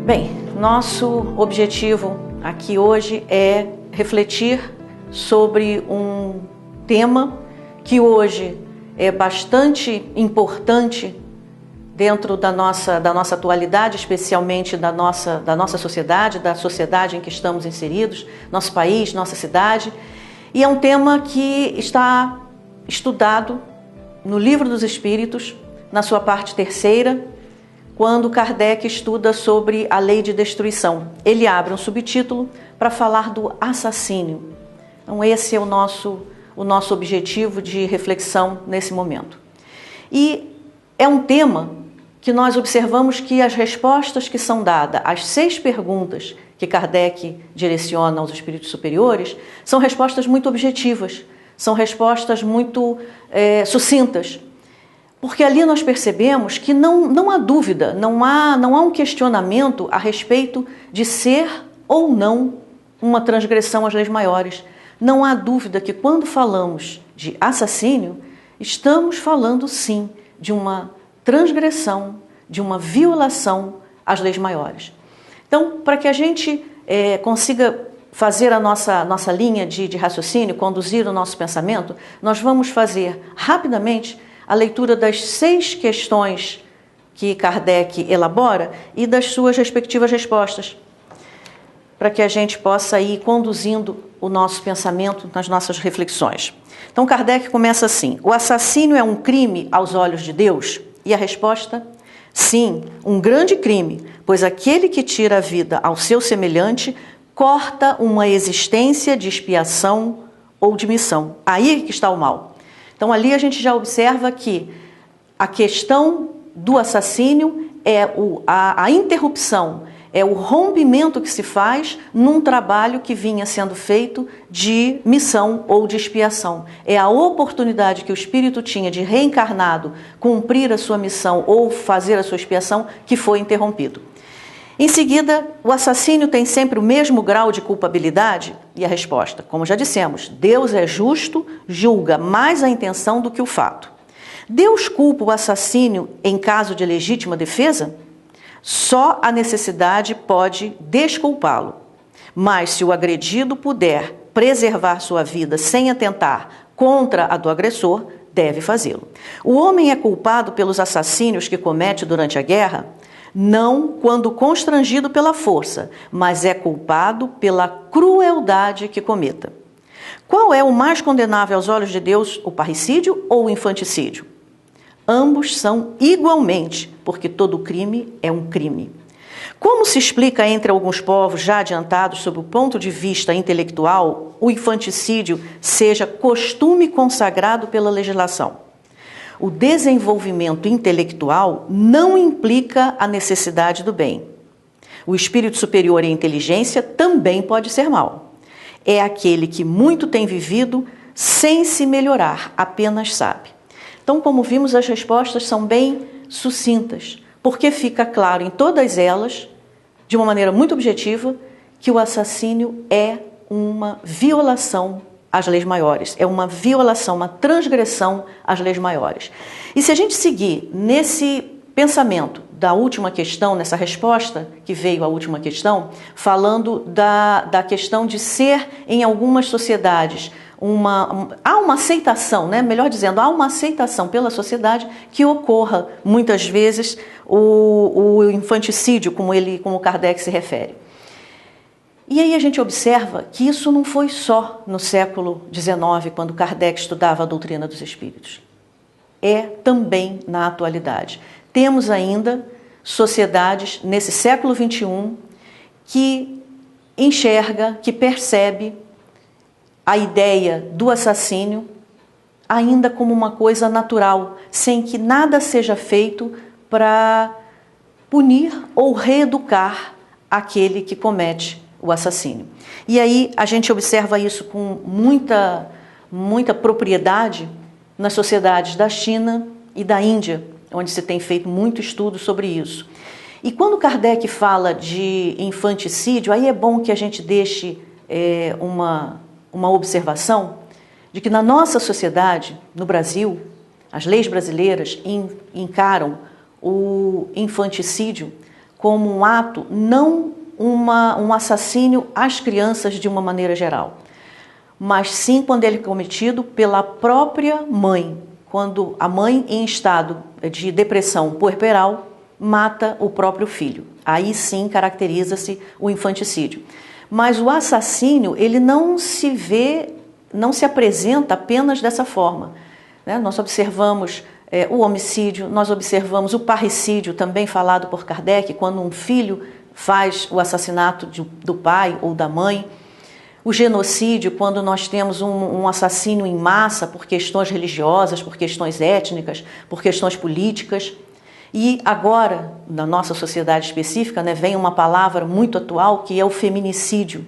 Bem, nosso objetivo aqui hoje é refletir sobre um tema que hoje é bastante importante dentro da nossa atualidade, especialmente da nossa sociedade, da sociedade em que estamos inseridos, nosso país, nossa cidade. E é um tema que está estudado no Livro dos Espíritos, na sua parte terceira, quando Kardec estuda sobre a lei de destruição. Ele abre um subtítulo para falar do assassínio. Então esse é o nosso objetivo de reflexão nesse momento. E é um tema que nós observamos que as respostas que são dadas às 6 perguntas que Kardec direciona aos espíritos superiores são respostas muito objetivas, são respostas muito sucintas. Porque ali nós percebemos que não há dúvida, não há um questionamento a respeito de ser ou não uma transgressão às leis maiores. Não há dúvida que quando falamos de assassínio, estamos falando sim de uma transgressão, de uma violação às leis maiores. Então, para que a gente consiga fazer a nossa linha de raciocínio, conduzir o nosso pensamento, nós vamos fazer rapidamente a leitura das 6 questões que Kardec elabora e das suas respectivas respostas, para que a gente possa ir conduzindo o nosso pensamento nas nossas reflexões. Então Kardec começa assim: o assassínio é um crime aos olhos de Deus? E a resposta: sim, um grande crime, pois aquele que tira a vida ao seu semelhante corta uma existência de expiação ou de missão. Aí que está o mal. Então ali a gente já observa que a questão do assassínio é a interrupção, é o rompimento que se faz num trabalho que vinha sendo feito de missão ou de expiação. É a oportunidade que o espírito tinha de reencarnado cumprir a sua missão ou fazer a sua expiação que foi interrompido. Em seguida, o assassínio tem sempre o mesmo grau de culpabilidade? E a resposta, como já dissemos, Deus é justo, julga mais a intenção do que o fato. Deus culpa o assassínio em caso de legítima defesa? Só a necessidade pode desculpá-lo. Mas se o agredido puder preservar sua vida sem atentar contra a do agressor, deve fazê-lo. O homem é culpado pelos assassínios que comete durante a guerra? Não quando constrangido pela força, mas é culpado pela crueldade que cometa. Qual é o mais condenável aos olhos de Deus, o parricídio ou o infanticídio? Ambos são igualmente, porque todo crime é um crime. Como se explica entre alguns povos já adiantados sob o ponto de vista intelectual, o infanticídio seja costume consagrado pela legislação? O desenvolvimento intelectual não implica a necessidade do bem. O espírito superior e a inteligência também pode ser mal. É aquele que muito tem vivido sem se melhorar, apenas sabe. Então, como vimos, as respostas são bem sucintas, porque fica claro em todas elas, de uma maneira muito objetiva, que o assassínio é uma violação às leis maiores, é uma violação, uma transgressão às leis maiores. E se a gente seguir nesse pensamento da última questão, nessa resposta que veio à última questão, falando da questão de ser em algumas sociedades, há uma aceitação, né? Melhor dizendo, há uma aceitação pela sociedade que ocorra muitas vezes o infanticídio, como Kardec se refere. E aí a gente observa que isso não foi só no século XIX, quando Kardec estudava a doutrina dos espíritos. É também na atualidade. Temos ainda sociedades nesse século XXI que enxerga, que percebe a ideia do assassínio ainda como uma coisa natural, sem que nada seja feito para punir ou reeducar aquele que comete o assassínio. E aí a gente observa isso com muita propriedade nas sociedades da China e da Índia, onde se tem feito muito estudo sobre isso. E quando Kardec fala de infanticídio, aí é bom que a gente deixe uma observação de que na nossa sociedade, no Brasil, as leis brasileiras encaram o infanticídio como um ato, não um assassínio às crianças de uma maneira geral, mas sim quando ele é cometido pela própria mãe, quando a mãe em estado de depressão puerperal mata o próprio filho. Aí sim caracteriza-se o infanticídio. Mas o assassínio, ele não se apresenta apenas dessa forma, né? Nós observamos o homicídio, nós observamos o parricídio, também falado por Kardec, quando um filho faz o assassinato do pai ou da mãe. O genocídio, quando nós temos um assassínio em massa por questões religiosas, por questões étnicas, por questões políticas. E agora, na nossa sociedade específica, né, vem uma palavra muito atual, que é o feminicídio.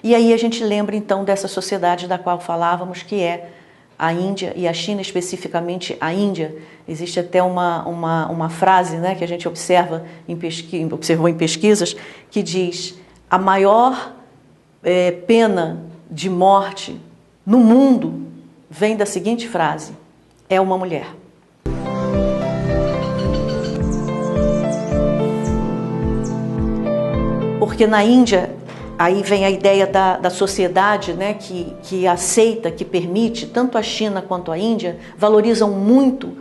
E aí a gente lembra então dessa sociedade da qual falávamos, que é a Índia e a China, especificamente a Índia. Existe até uma frase, né, que a gente observou em pesquisas, que diz: a maior pena de morte no mundo vem da seguinte frase: é uma mulher. Porque na Índia, aí vem a ideia da sociedade, né, que aceita, que permite, tanto a China quanto a Índia valorizam muito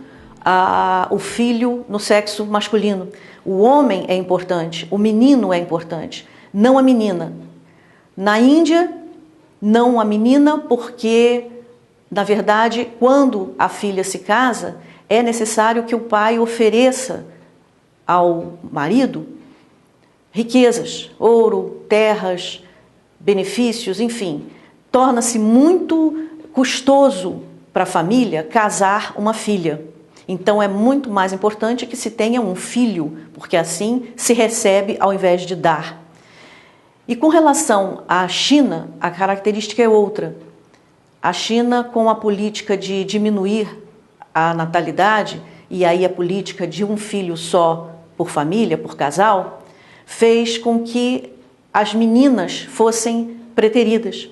o filho no sexo masculino. O homem é importante, o menino é importante, não a menina. Na Índia, não a menina, porque, na verdade, quando a filha se casa, é necessário que o pai ofereça ao marido riquezas, ouro, terras, benefícios, enfim. Torna-se muito custoso para a família casar uma filha. Então é muito mais importante que se tenha um filho, porque assim se recebe ao invés de dar. E com relação à China, a característica é outra. A China, com a política de diminuir a natalidade, e aí a política de um filho só por família, por casal, fez com que as meninas fossem preteridas,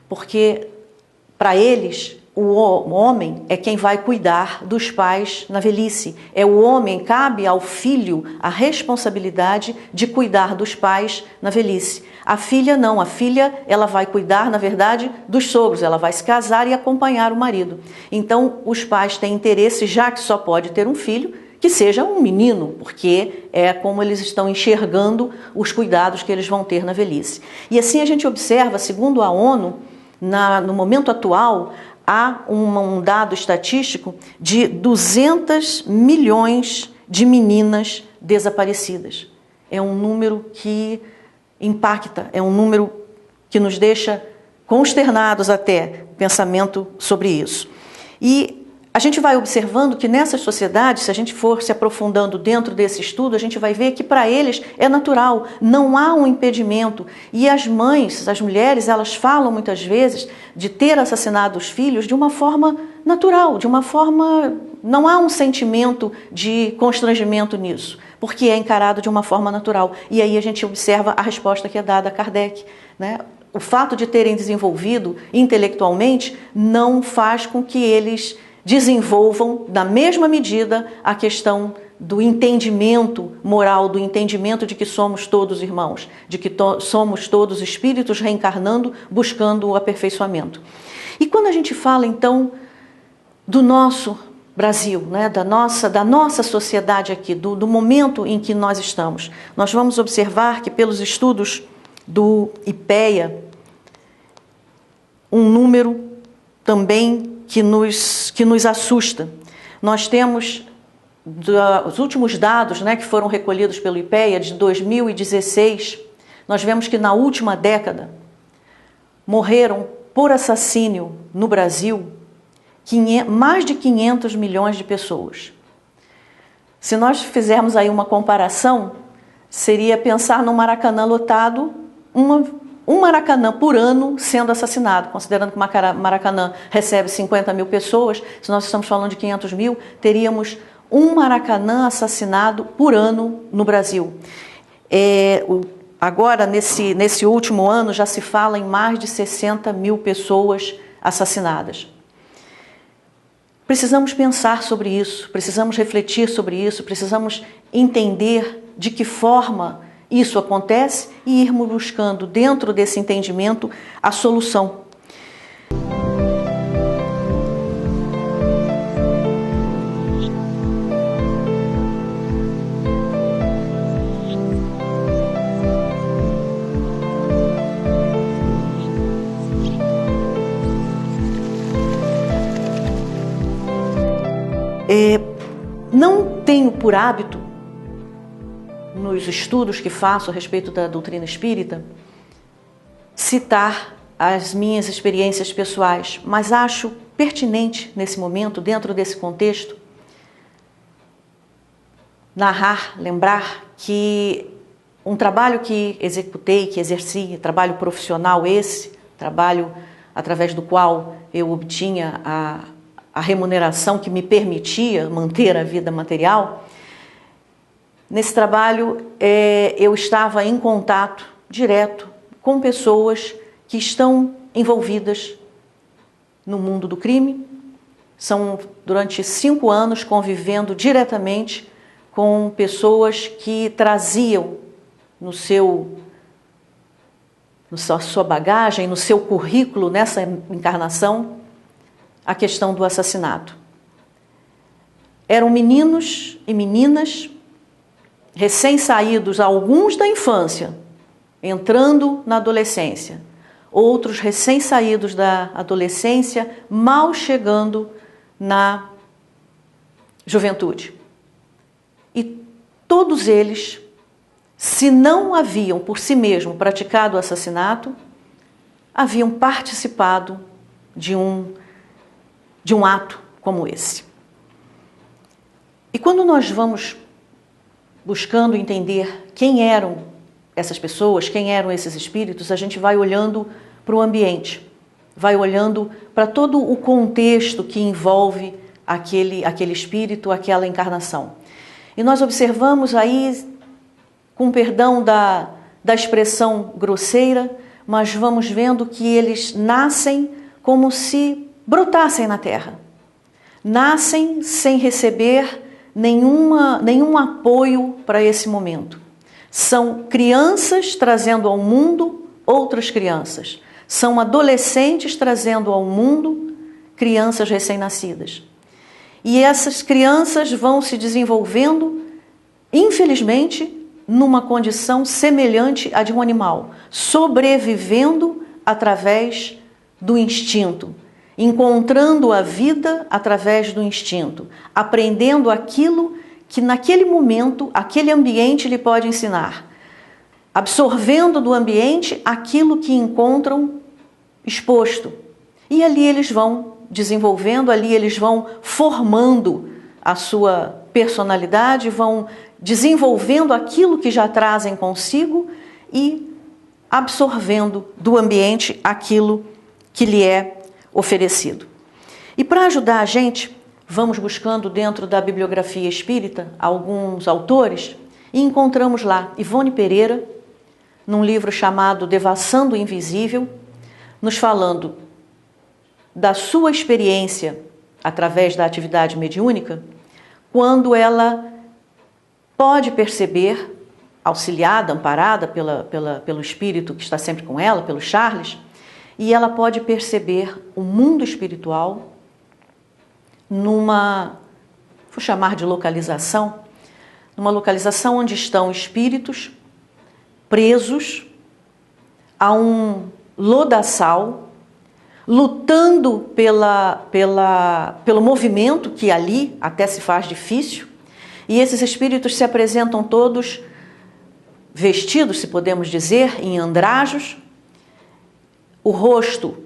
porque para eles o homem é quem vai cuidar dos pais na velhice. É o homem, cabe ao filho a responsabilidade de cuidar dos pais na velhice. A filha não, a filha ela vai cuidar, na verdade, dos sogros, ela vai se casar e acompanhar o marido. Então os pais têm interesse, já que só pode ter um filho, que seja um menino, porque é como eles estão enxergando os cuidados que eles vão ter na velhice. E assim a gente observa, segundo a ONU, no momento atual, há um dado estatístico de 200 milhões de meninas desaparecidas. É um número que impacta, é um número que nos deixa consternados até, pensamento sobre isso. E a gente vai observando que nessas sociedades, se a gente for se aprofundando dentro desse estudo, a gente vai ver que para eles é natural, não há um impedimento. E as mães, as mulheres, elas falam muitas vezes de ter assassinado os filhos de uma forma natural, de uma forma... Não há um sentimento de constrangimento nisso, porque é encarado de uma forma natural. E aí a gente observa a resposta que é dada a Kardec, né? O fato de terem desenvolvido intelectualmente não faz com que eles desenvolvam, na mesma medida, a questão do entendimento moral, do entendimento de que somos todos irmãos, de que somos todos espíritos reencarnando, buscando o aperfeiçoamento. E quando a gente fala, então, do nosso Brasil, né, da nossa sociedade aqui, do momento em que nós estamos, nós vamos observar que, pelos estudos do IPEA, um número também que nos assusta. Nós temos os últimos dados, né, que foram recolhidos pelo IPEA de 2016, nós vemos que na última década morreram por assassínio no Brasil mais de 500 milhões de pessoas. Se nós fizermos aí uma comparação, seria pensar no Maracanã lotado, um Maracanã por ano sendo assassinado, considerando que o Maracanã recebe 50 mil pessoas, se nós estamos falando de 500 mil, teríamos um Maracanã assassinado por ano no Brasil. Agora, nesse último ano, já se fala em mais de 60 mil pessoas assassinadas. Precisamos pensar sobre isso, precisamos refletir sobre isso, precisamos entender de que forma isso acontece e irmos buscando, dentro desse entendimento, a solução. Não tenho por hábito, nos estudos que faço a respeito da doutrina espírita, citar as minhas experiências pessoais, mas acho pertinente nesse momento, dentro desse contexto, narrar, lembrar que um trabalho que executei, que exerci, trabalho profissional esse, trabalho através do qual eu obtinha a remuneração que me permitia manter a vida material. Nesse trabalho, eu estava em contato direto com pessoas que estão envolvidas no mundo do crime. São, durante 5 anos, convivendo diretamente com pessoas que traziam na sua bagagem, no seu currículo, nessa encarnação, a questão do assassinato. Eram meninos e meninas recém-saídos, alguns da infância, entrando na adolescência, outros recém-saídos da adolescência, mal chegando na juventude. E todos eles, se não haviam por si mesmos praticado o assassinato, haviam participado de um ato como esse. E quando nós vamos buscando entender quem eram essas pessoas, quem eram esses espíritos, a gente vai olhando para o ambiente, vai olhando para todo o contexto que envolve aquele espírito, aquela encarnação. E nós observamos aí, com perdão da expressão grosseira, mas vamos vendo que eles nascem como se brotassem na Terra. Nascem sem receber nenhum apoio para esse momento. São crianças trazendo ao mundo outras crianças. São adolescentes trazendo ao mundo crianças recém-nascidas. E essas crianças vão se desenvolvendo, infelizmente, numa condição semelhante à de um animal, sobrevivendo através do instinto, encontrando a vida através do instinto, aprendendo aquilo que naquele momento, aquele ambiente lhe pode ensinar, absorvendo do ambiente aquilo que encontram exposto. E ali eles vão desenvolvendo, ali eles vão formando a sua personalidade, vão desenvolvendo aquilo que já trazem consigo e absorvendo do ambiente aquilo que lhe é oferecido. E para ajudar a gente, vamos buscando dentro da bibliografia espírita alguns autores e encontramos lá Ivone Pereira, num livro chamado Devassando o Invisível, nos falando da sua experiência através da atividade mediúnica, quando ela pode perceber, auxiliada, amparada pelo espírito que está sempre com ela, pelo Charles, e ela pode perceber o mundo espiritual numa, vou chamar de localização, numa localização onde estão espíritos presos a um lodaçal, lutando pelo movimento que ali até se faz difícil, e esses espíritos se apresentam todos vestidos, se podemos dizer, em andrajos, o rosto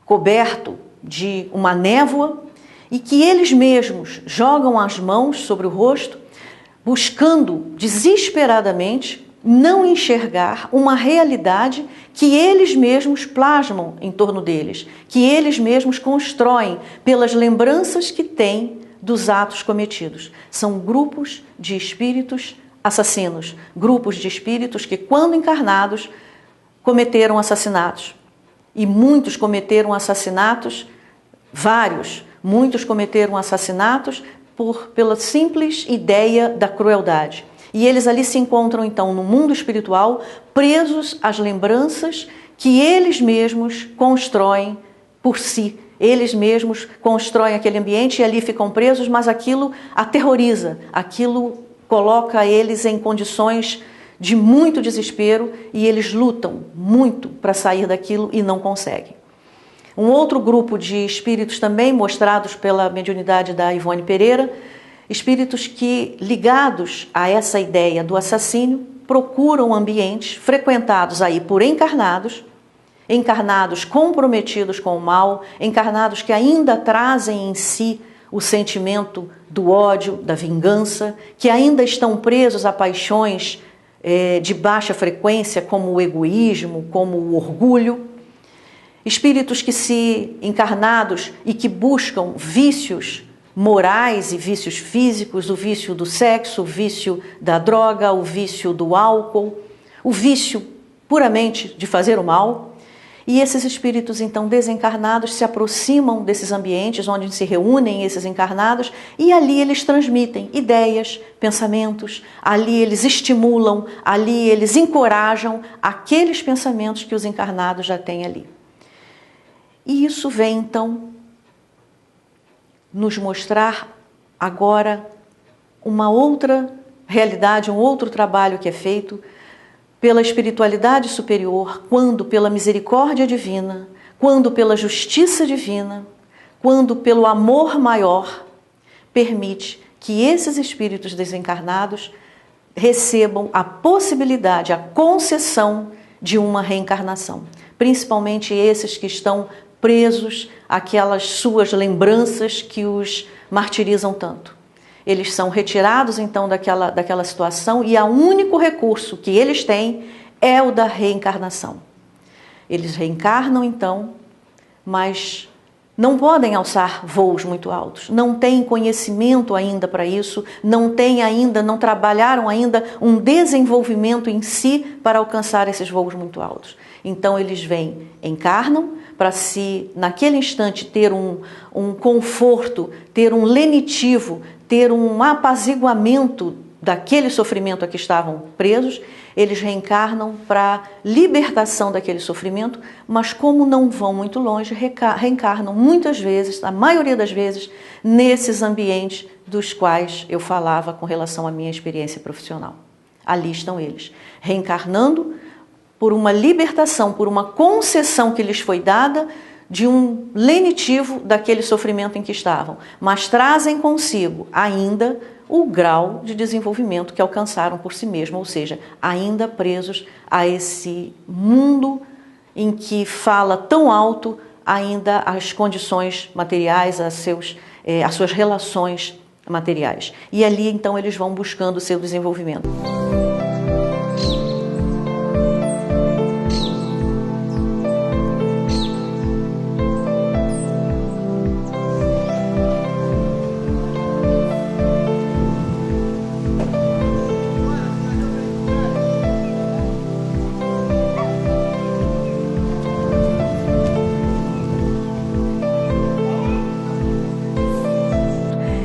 coberto de uma névoa, e que eles mesmos jogam as mãos sobre o rosto, buscando desesperadamente não enxergar uma realidade que eles mesmos plasmam em torno deles, que eles mesmos constroem pelas lembranças que têm dos atos cometidos. São grupos de espíritos assassinos, grupos de espíritos que, quando encarnados, cometeram assassinatos. E muitos cometeram assassinatos, muitos cometeram assassinatos pela simples ideia da crueldade. E eles ali se encontram então no mundo espiritual, presos às lembranças que eles mesmos constroem por si. Eles mesmos constroem aquele ambiente e ali ficam presos, mas aquilo aterroriza, aquilo coloca eles em condições de muito desespero e eles lutam muito para sair daquilo e não conseguem. Um outro grupo de espíritos também mostrados pela mediunidade da Ivone Pereira, espíritos que, ligados a essa ideia do assassínio, procuram ambientes frequentados aí por encarnados comprometidos com o mal, encarnados que ainda trazem em si o sentimento do ódio, da vingança, que ainda estão presos a paixões de baixa frequência, como o egoísmo, como o orgulho. Espíritos que se encarnados e que buscam vícios morais e vícios físicos, o vício do sexo, o vício da droga, o vício do álcool, o vício puramente de fazer o mal. E esses espíritos, então, desencarnados se aproximam desses ambientes onde se reúnem esses encarnados e ali eles transmitem ideias, pensamentos, ali eles estimulam, ali eles encorajam aqueles pensamentos que os encarnados já têm ali. E isso vem, então, nos mostrar agora uma outra realidade, um outro trabalho que é feito pela espiritualidade superior, quando pela misericórdia divina, quando pela justiça divina, quando pelo amor maior, permite que esses espíritos desencarnados recebam a possibilidade, a concessão de uma reencarnação. Principalmente esses que estão presos àquelas suas lembranças que os martirizam tanto. Eles são retirados então daquela situação e o único recurso que eles têm é o da reencarnação. Eles reencarnam então, mas não podem alçar voos muito altos, não têm conhecimento ainda para isso, não trabalharam ainda um desenvolvimento em si para alcançar esses voos muito altos. Então eles encarnam para naquele instante, ter um conforto, ter um lenitivo, ter um apaziguamento daquele sofrimento a que estavam presos. Eles reencarnam para libertação daquele sofrimento, mas como não vão muito longe, reencarnam muitas vezes, a maioria das vezes, nesses ambientes dos quais eu falava com relação à minha experiência profissional. Ali estão eles, reencarnando por uma libertação, por uma concessão que lhes foi dada de um lenitivo daquele sofrimento em que estavam, mas trazem consigo ainda o grau de desenvolvimento que alcançaram por si mesmos, ou seja, ainda presos a esse mundo em que fala tão alto ainda as condições materiais, as suas relações materiais. E ali então eles vão buscando o seu desenvolvimento.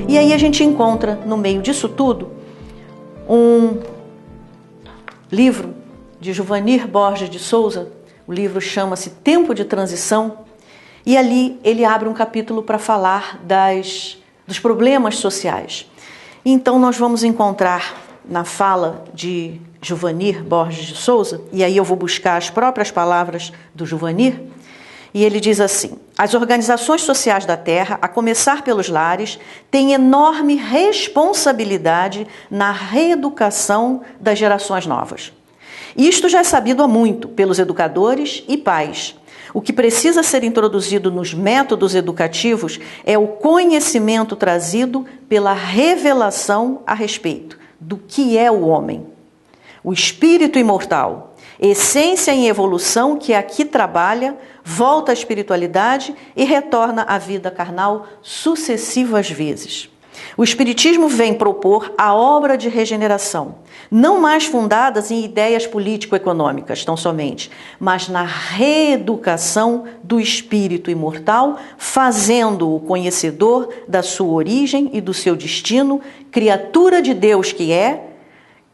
E aí a gente encontra, no meio disso tudo, um livro de Juvanir Borges de Souza. O livro chama-se Tempo de Transição, e ali ele abre um capítulo para falar dos problemas sociais. Então nós vamos encontrar na fala de Juvanir Borges de Souza, e aí eu vou buscar as próprias palavras do Juvanir, e ele diz assim: as organizações sociais da Terra, a começar pelos lares, têm enorme responsabilidade na reeducação das gerações novas. Isto já é sabido há muito pelos educadores e pais. O que precisa ser introduzido nos métodos educativos é o conhecimento trazido pela revelação a respeito do que é o homem. O espírito imortal, essência em evolução que aqui trabalha, volta à espiritualidade e retorna à vida carnal sucessivas vezes. O Espiritismo vem propor a obra de regeneração, não mais fundadas em ideias político-econômicas tão somente, mas na reeducação do espírito imortal, fazendo-o conhecedor da sua origem e do seu destino, criatura de Deus que é,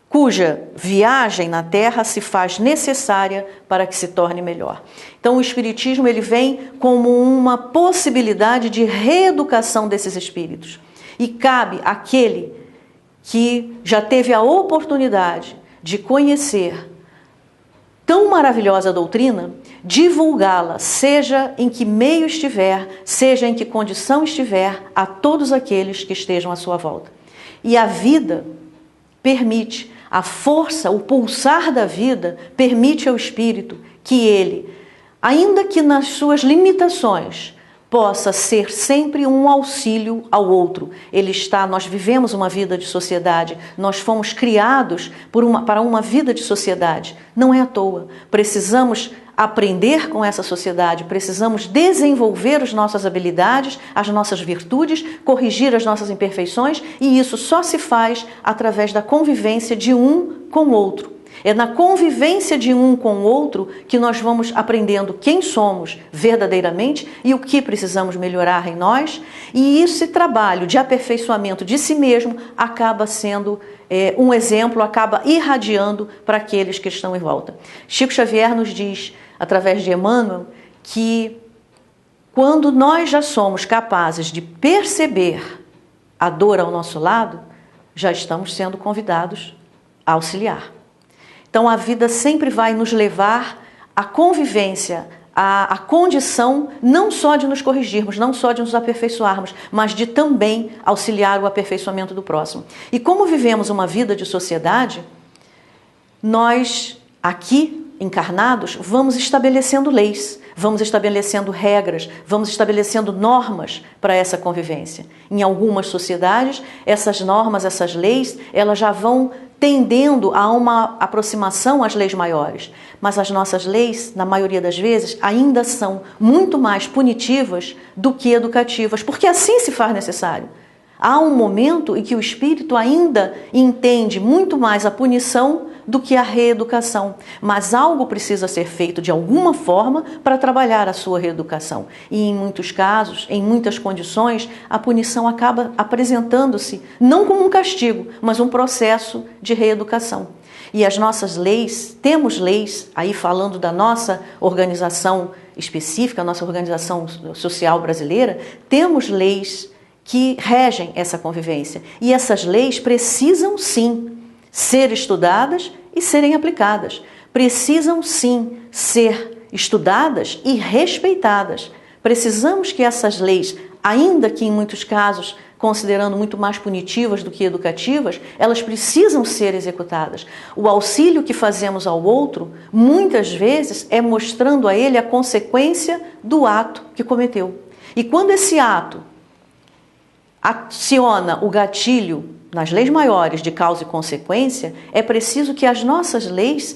cuja viagem na Terra se faz necessária para que se torne melhor. Então o Espiritismo ele vem como uma possibilidade de reeducação desses espíritos. E cabe àquele que já teve a oportunidade de conhecer tão maravilhosa doutrina, divulgá-la, seja em que meio estiver, seja em que condição estiver, a todos aqueles que estejam à sua volta. E a vida permite, a força, o pulsar da vida permite ao espírito que ele, ainda que nas suas limitações, possa ser sempre um auxílio ao outro. Nós vivemos uma vida de sociedade, nós fomos criados para uma vida de sociedade. Não é à toa. Precisamos aprender com essa sociedade, precisamos desenvolver as nossas habilidades, as nossas virtudes, corrigir as nossas imperfeições, e isso só se faz através da convivência de um com o outro. É na convivência de um com o outro que nós vamos aprendendo quem somos verdadeiramente e o que precisamos melhorar em nós. E esse trabalho de aperfeiçoamento de si mesmo acaba sendo um exemplo, acaba irradiando para aqueles que estão em volta. Chico Xavier nos diz, através de Emmanuel, que quando nós já somos capazes de perceber a dor ao nosso lado, já estamos sendo convidados a auxiliar. Então a vida sempre vai nos levar à convivência, à condição não só de nos corrigirmos, não só de nos aperfeiçoarmos, mas de também auxiliar o aperfeiçoamento do próximo. E como vivemos uma vida de sociedade, nós aqui encarnados vamos estabelecendo leis, vamos estabelecendo regras, vamos estabelecendo normas para essa convivência. Em algumas sociedades, essas normas, essas leis, elas já vão tendendo a uma aproximação às leis maiores. Mas as nossas leis, na maioria das vezes, ainda são muito mais punitivas do que educativas, porque assim se faz necessário. Há um momento em que o espírito ainda entende muito mais a punição do que a reeducação, mas algo precisa ser feito de alguma forma para trabalhar a sua reeducação. E em muitos casos, em muitas condições, a punição acaba apresentando-se não como um castigo, mas um processo de reeducação. E as nossas leis, temos leis, aí falando da nossa organização específica, a nossa organização social brasileira, temos leis que regem essa convivência. E essas leis precisam sim ser estudadas e serem aplicadas. Precisam sim ser estudadas e respeitadas. Precisamos que essas leis, ainda que em muitos casos considerando muito mais punitivas do que educativas, elas precisam ser executadas. O auxílio que fazemos ao outro, muitas vezes, é mostrando a ele a consequência do ato que cometeu. E quando esse ato aciona o gatilho nas leis maiores de causa e consequência, é preciso que as nossas leis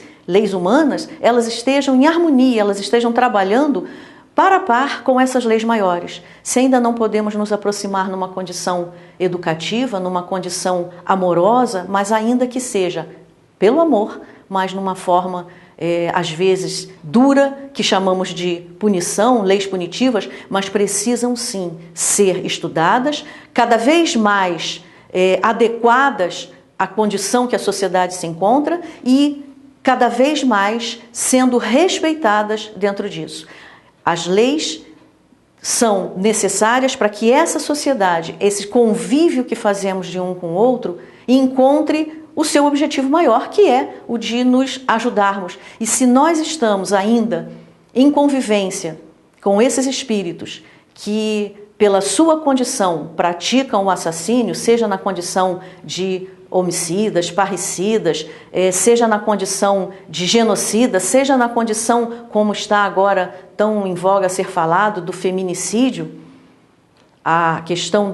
humanas, elas estejam em harmonia, elas estejam trabalhando par a par com essas leis maiores. Se ainda não podemos nos aproximar numa condição educativa, numa condição amorosa, mas ainda que seja pelo amor, mas numa forma às vezes dura, que chamamos de punição, leis punitivas, mas precisam sim ser estudadas, cada vez mais adequadas à condição que a sociedade se encontra e cada vez mais sendo respeitadas dentro disso. As leis são necessárias para que essa sociedade, esse convívio que fazemos de um com o outro, encontre o seu objetivo maior, que é o de nos ajudarmos. E se nós estamos ainda em convivência com esses espíritos que, pela sua condição, praticam o assassínio, seja na condição de homicidas, parricidas, seja na condição de genocida, seja na condição, como está agora tão em voga a ser falado, do feminicídio, a questão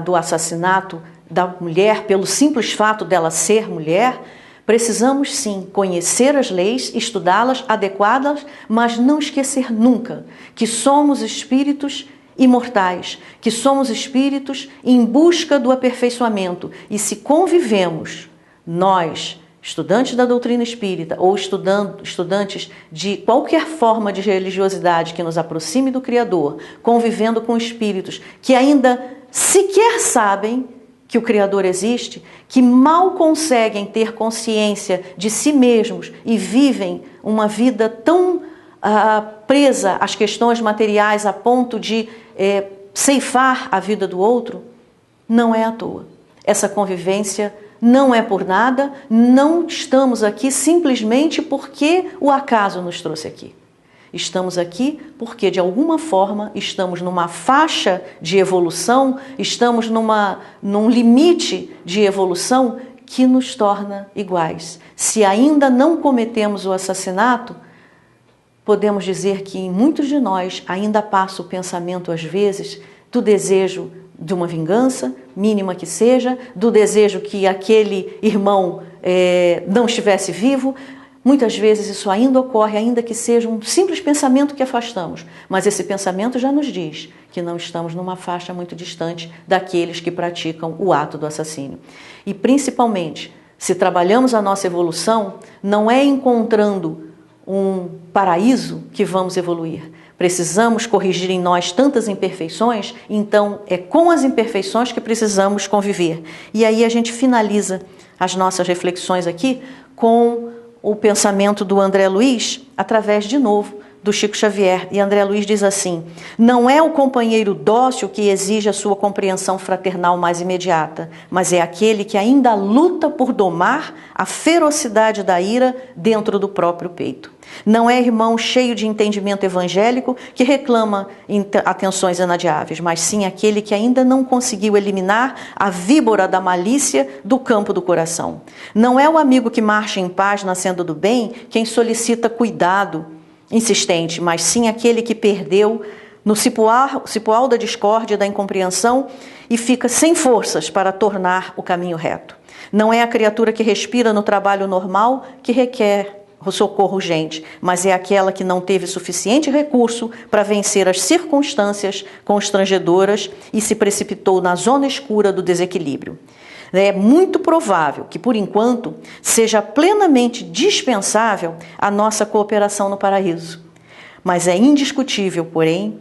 do assassinato da mulher pelo simples fato dela ser mulher, precisamos sim conhecer as leis, estudá-las, adequá-las, mas não esquecer nunca que somos espíritos imortais, que somos espíritos em busca do aperfeiçoamento. E se convivemos, nós, estudantes da doutrina espírita ou estudantes de qualquer forma de religiosidade que nos aproxime do Criador, convivendo com espíritos que ainda sequer sabem que o Criador existe, que mal conseguem ter consciência de si mesmos e vivem uma vida tão presa às questões materiais a ponto de ceifar a vida do outro, não é à toa. Essa convivência não é por nada, não estamos aqui simplesmente porque o acaso nos trouxe aqui. Estamos aqui porque, de alguma forma, estamos numa faixa de evolução, estamos num limite de evolução que nos torna iguais. Se ainda não cometemos o assassinato, podemos dizer que em muitos de nós ainda passa o pensamento, às vezes, do desejo de uma vingança, mínima que seja, do desejo que aquele irmão não estivesse vivo. Muitas vezes isso ainda ocorre, ainda que seja um simples pensamento que afastamos, mas esse pensamento já nos diz que não estamos numa faixa muito distante daqueles que praticam o ato do assassínio. E principalmente, se trabalhamos a nossa evolução, não é encontrando um paraíso que vamos evoluir. Precisamos corrigir em nós tantas imperfeições, então é com as imperfeições que precisamos conviver. E aí a gente finaliza as nossas reflexões aqui com o pensamento do André Luiz, através, de novo, do Chico Xavier. E André Luiz diz assim: não é o companheiro dócil que exige a sua compreensão fraternal mais imediata, mas é aquele que ainda luta por domar a ferocidade da ira dentro do próprio peito. Não é irmão cheio de entendimento evangélico que reclama atenções inadiáveis, mas sim aquele que ainda não conseguiu eliminar a víbora da malícia do campo do coração. Não é o amigo que marcha em paz na senda do bem quem solicita cuidado insistente, mas sim aquele que perdeu no cipoal da discórdia e da incompreensão e fica sem forças para tornar o caminho reto. Não é a criatura que respira no trabalho normal que requer o socorro urgente, mas é aquela que não teve suficiente recurso para vencer as circunstâncias constrangedoras e se precipitou na zona escura do desequilíbrio. É muito provável que, por enquanto, seja plenamente dispensável a nossa cooperação no paraíso. Mas é indiscutível, porém,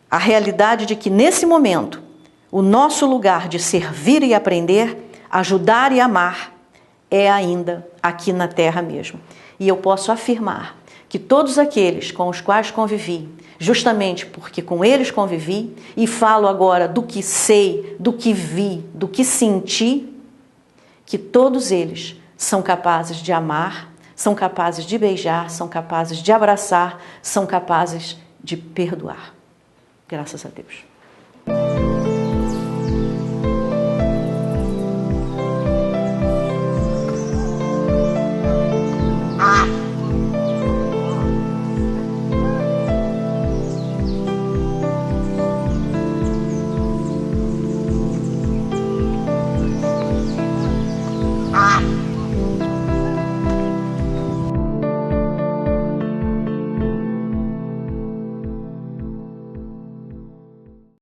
a realidade de que, nesse momento, o nosso lugar de servir e aprender, ajudar e amar, é ainda aqui na Terra mesmo. E eu posso afirmar que todos aqueles com os quais convivi, justamente porque com eles convivi, e falo agora do que sei, do que vi, do que senti, que todos eles são capazes de amar, são capazes de beijar, são capazes de abraçar, são capazes de perdoar. Graças a Deus.